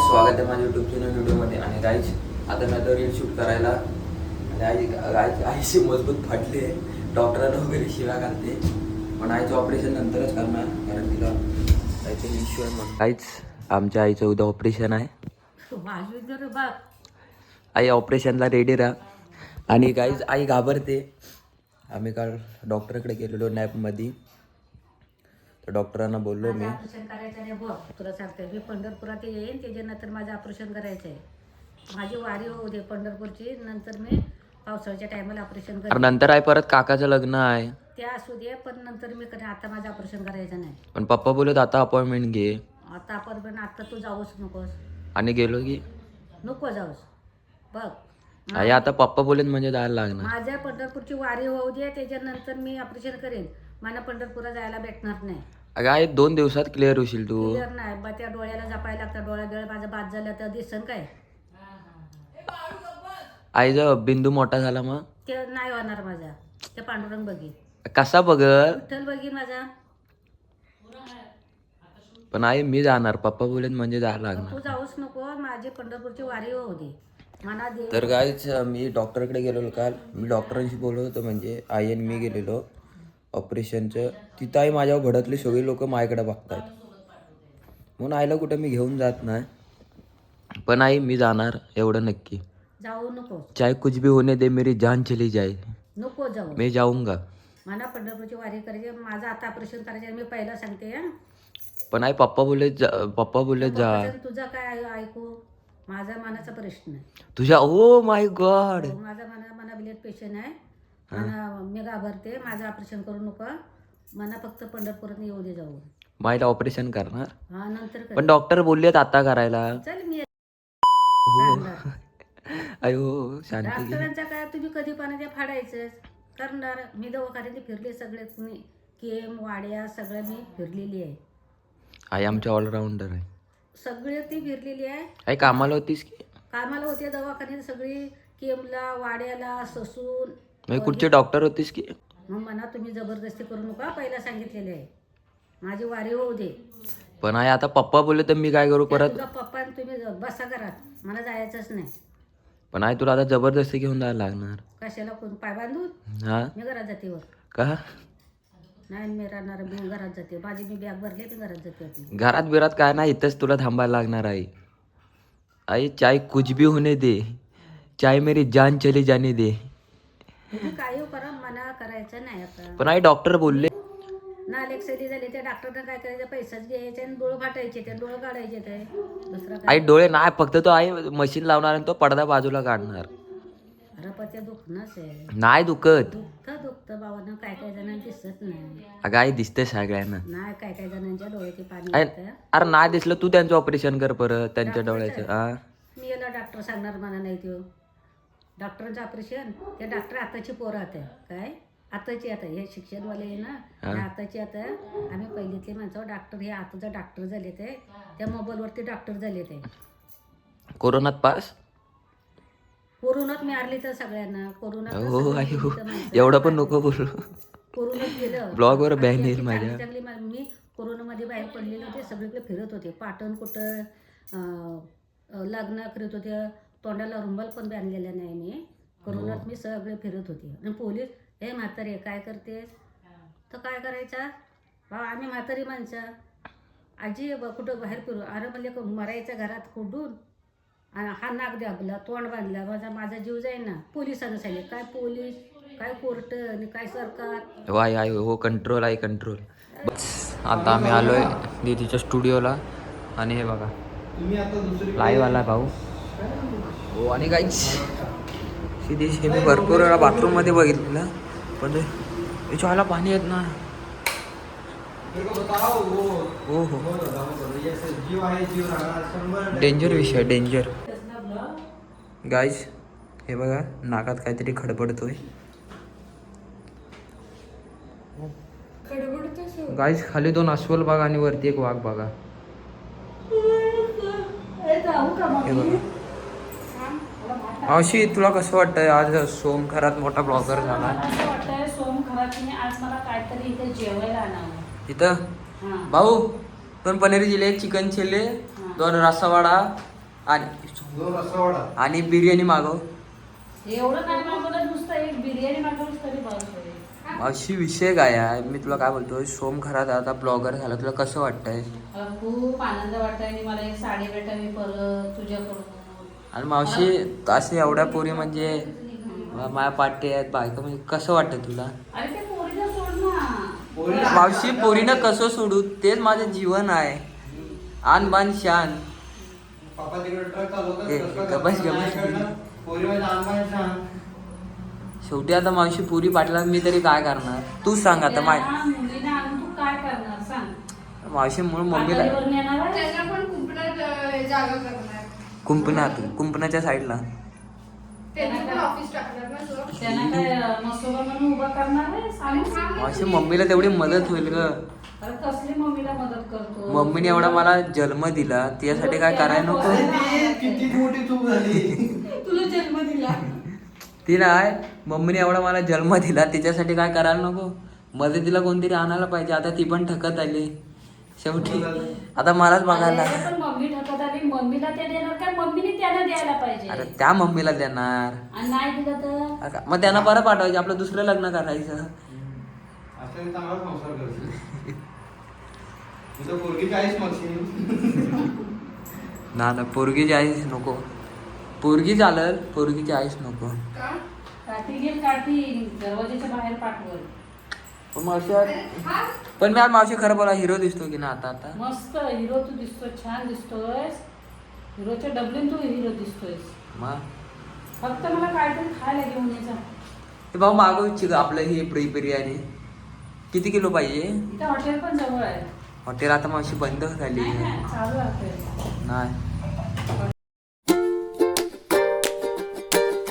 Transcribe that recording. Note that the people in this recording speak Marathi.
स्वागत आहे माझ्या यूट्यूब चॅनल व्हिडिओमध्ये. आणि गाईज आता मी आता रील शूट करायला आणि आईची मजबूत फाटली आहे. डॉक्टरांना वगैरे शिव्या घालते, पण आईचं ऑपरेशन नंतरच करणार, कारण तिला काहीतरी इश्यू आहे म्हणून. काहीच आमच्या आईचं उद्या ऑपरेशन आहे. आई ऑपरेशनला रेडी राहा. आणि गाईज आई घाबरते. आम्ही काल डॉक्टरकडे गेलेलो नॅपमध्ये, तर डॉक्टरांना बोललो मी ऑपरेशन करायचं नाही. बघ तुला सांगते, मी पंढरपुरात येईन, त्याच्यानंतर माझं ऑपरेशन करायचं आहे. माझी वारी होऊ दे पंढरपूरची, नंतर मी पावसाळ्याच्या टायमाला ऑपरेशन करेन. नंतर आहे परत काकाचं लग्न आहे, ते असू दे, पण नंतर मी करेन. आता माझं ऑपरेशन करायचं नाही. पण पप्पा बोलत आता अपॉइंटमेंट घे. आता आपण पण आता तू जाऊच नकोस. आणि गेलो की नको जाऊस. बघ आई आता पप्पा बोलेत म्हणजे जायला लागणार. माझ्या पंढरपूरची वारी होऊ दे, त्याच्यानंतर मी ऑपरेशन करेन. मला पंढरपुरात जायला भेटणार नाही. अगं आई 2 दिवसात क्लिअर होशील तू. क्लिअर नाही बा, त्या डोळ्याला जपायला लागतं. डोळा माझं बाद झालं तर दिसन काय? आई जर बिंदू मोठा झाला मग ते नाही होणार माझा. ते पांडुरंग बघी, कसा बघल? विठ्ठल बघी माझा. पण आई मी जाणार, पप्पा बोलेत म्हणजे जायला लागणार. तू जाऊच नको. माझी पंढरपूरची वारी होऊ दे. मला दे. तर गाईच मी डॉक्टरकडे गेलेलो काल. मी डॉक्टरांशी बोलत होतो, म्हणजे आई आणि मी गेलेलो ऑपरेशनचं. तिथं आई माझ्यावर भडकली, सगळी लोक माझ्याकडे बघतात, म्हणून आईला कुठं मी घेऊन जात नाही. पण आई मी जाणार एवढं नक्की. जाऊ नको. चाहे कुछ भी होने दे, मेरी जान चली जाए, नको जाऊ. मैं जाऊंगा. मला पंढरपूरची वारी करायची. माझं आता ऑपरेशन करायचं. मी पहिला सांगते हा. पण आई पप्पा बोलले जा. तुझा काय ऐकू? माझा मनाचा प्रश्न आहे. तुझ्या ओ माय गॉड, माझा मना ब्लड पेशंट आहे. मी घाबरते. माझं ऑपरेशन करू नको. मला फक्त पंढरपुरात येऊ दे जाऊ. माईला ऑपरेशन करणार, हा नंतर कर. पण डॉक्टर बोललेत आता करायला. चल मी हो अयो शांती घे. डॉक्टरांचा काय, तुम्ही कधी पण ते फाडायचं करणार. मी दवाखान्यात फिरले सगळे. तुम्ही केम वाड्या सगळं मी फिरलेली आहे. आई आमच्या ऑलराऊंडर आहे. सगळे ती फिरलेली आहे. आई कामाला होतीस की? कामाला होते दवाखान्यात सगळी. केमला वाड्याला ससून. मी कुठचे डॉक्टर होतीस की? मग म्हणा तुम्ही जबरदस्ती करू नका. पहिला सांगितलेले आहे माझी वारी होऊ दे. पण आई आता पप्पा बोलले तर मी काय करू परत? तुझा पप्पा आणि तुम्ही बसा घरात. मला जायचंच नाही. पण आई तुला आता जबरदस्ती घेऊन जायला लागणार. कशाला कोण पाय बांधून? हा मी घरात जाते वर. का? नाही मी राहणार. मी घरात जाते. माझी मी बॅग भरली मी घरात जाते आपली. घरात बिरात काय नाही, इथंच तुला थांबायला लागणार. आई आई चाहे कुछ भी होने दे, चाहे मेरी जान चली जाने दे. तुम्ही काय करा, मना करायचं नाही आता. पण आई डॉक्टर बोलले नालेक सदी झाली. त्या डॉक्टरनं काय करायचं, पैसाच घ्यायचे आणि डोळं फाटायचे. ते डोळं काढायचे. ते दुसरं काय? आई डोळे नाही, फक्त तो आई मशीन लावणार आणि तो पडदा बाजूला काढणार. अरे पण ते दुखणंच आहे. नाही दुखत. दुखतं बाबांना. काय काय जणांना दिसत नाही. अगं आई दिसते सगळ्यांना. नाही काय काय जणांच्या डोळ्याचे पाणी आई, येतं. अरे नाही दिसलं तू त्यांचं ऑपरेशन कर परत त्यांच्या डोळ्याचं. हा मी याला डॉक्टर सांगणार मला नाही तो डॉक्टरांचं ऑपरेशन. ते डॉक्टर आताची पोरं आता काय आताची आता हे शिक्षणवाले आहे ना, हे आताची आता. आम्ही पहिलीतले माणसं डॉक्टर. हे आताचं डॉक्टर झाले. ते त्या मोबाईलवरती डॉक्टर झाले. ते कोरोनात पास. कोरोनात मिळाली तर सगळ्यांना. हो कोरोनात आई हो, एवढं पण नको बोलू. कोरोनात गेलं. ब्लॉगवर बॅन येईल माझ्या. चांगली मी कोरोनामध्ये बाहेर पडलेले होते. सगळीकडे फिरत होते. पाटण कुठं लग्न करत होते. तोंडाला रुमाल पण बांधलेला नाही मी. कोरोनात मी सगळे फिरत होते. आणि पोलीस हे म्हातारे काय करते तर काय करायचा बा. आम्ही म्हातारी माणसं. आजी कुठं बाहेर फिरू. अरे म्हणले मरायचं घरात कुठून. हा नाक दाबला, तोंड बांधला. माझा जीव जाईल ना. पोलिसांना सांगितलं. काय पोलीस, काय कोर्ट आणि काय सरकार. वाय आई हो, कंट्रोल आहे कंट्रोल. आता आम्ही आलोय दीदीच्या स्टुडिओला. आणि हे बघा लाईव्ह आला भाऊ. हो आणि काहीच सिद्धेश हे मी भरपूर वेळा बाथरूममध्ये बघितलेलं, पण याच्याला पाणी येत ना. हो हो डेंजर विषय डेंजर. गाईज हे बघा नाकात काहीतरी खडबडतोय. गाईज खाली 2 अस्वल बघा आणि वरती 1 वाघ बघा. हे बघा. अशी तुला कसं वाटतंय आज सोम खरात मोठा ब्लॉगर झाला? असं वाटतंय सोम खरात आज मला काहीतरी इथे जेवायला आणावं. इथं भाऊ 2 पनीर चिले, 1 चिकन चिले, 2 रसावाडा, आणि बिर्याणी मागव. एवढं काय मागवलं, नुसतं एक बिर्याणी मागवलीस तरी बस होईल. अशी विषय काय आहे, मी तुला काय बोलतोय, सोम खरात आता ब्लॉगर झाला, तुला कसं वाटतंय? खूप आनंद वाटतोय आणि मला एक साडी भेटावी परत तुझ्याकडून. आणि मावशी असे एवढ्या पोरी म्हणजे माझ्या पाठी आहेत बायका, म्हणजे कसं वाटतं तुला? अरे ते पोरीला सोड ना. मावशी पोरीनं कसं सोडू, तेच माझं जीवन आहे. आन बान शान. गबस शेवटी आता मावशी पुरी पाटला, मी तरी काय करणार तू सांग आता. मुलीने आणून तू काय करणार सांग. मावशी म्हणून मम्मीला कुंपणाच्या साईडला मावशी मम्मीला तेवढी मदत होईल ग. कसली मम्मीला मदत करतो. मम्मीने एवढा मला जन्म दिला, त्यासाठी काय करायला नको. किती मोठी चूक झाली. तुला जन्म दिला ती नाही, मम्मीने एवढा मला जन्म दिला, तिच्यासाठी काय करायला नको. मदतीला कोणतरी आणायला पाहिजे. आता ती पण ठकत आली शेवटी, आता मलाच बघायला. पण मम्मी ठकत आली, मम्मीला ते देणार काय? मम्मीने त्यांना द्यायला पाहिजे. अरे त्या मम्मीला देणार, आणि नाही दिलं तर मग त्यांना परत पाठवायचे, आपलं दुसरं लग्न करायचं. असं चांगला संसार करशील. तुझं पोरगी आईस ना ना, पोरगीची आईस नको. पोरगी चालल, पोरगीची आईस नको. काठी घेईल, काठी दरवाजाच्या बाहेर पाठवल. पण मी आज मावशी खरं बोला, हिरो दिसतो की ना आता? आता मस्त हिरो तू दिसतोय, छान दिसतोयस. हिरोच्या डबलीन तू हिरो दिसतोयस. मग फक्त मला काहीतरी खायला घेऊन यायचा. ते भाऊ मागवची आपलं ही बिर्याणी किती किलो पाहिजे? इथं हॉटेल पण जवळ आहे. हॉटेल आता मावशी बंद झाली. चालू आहे. नाही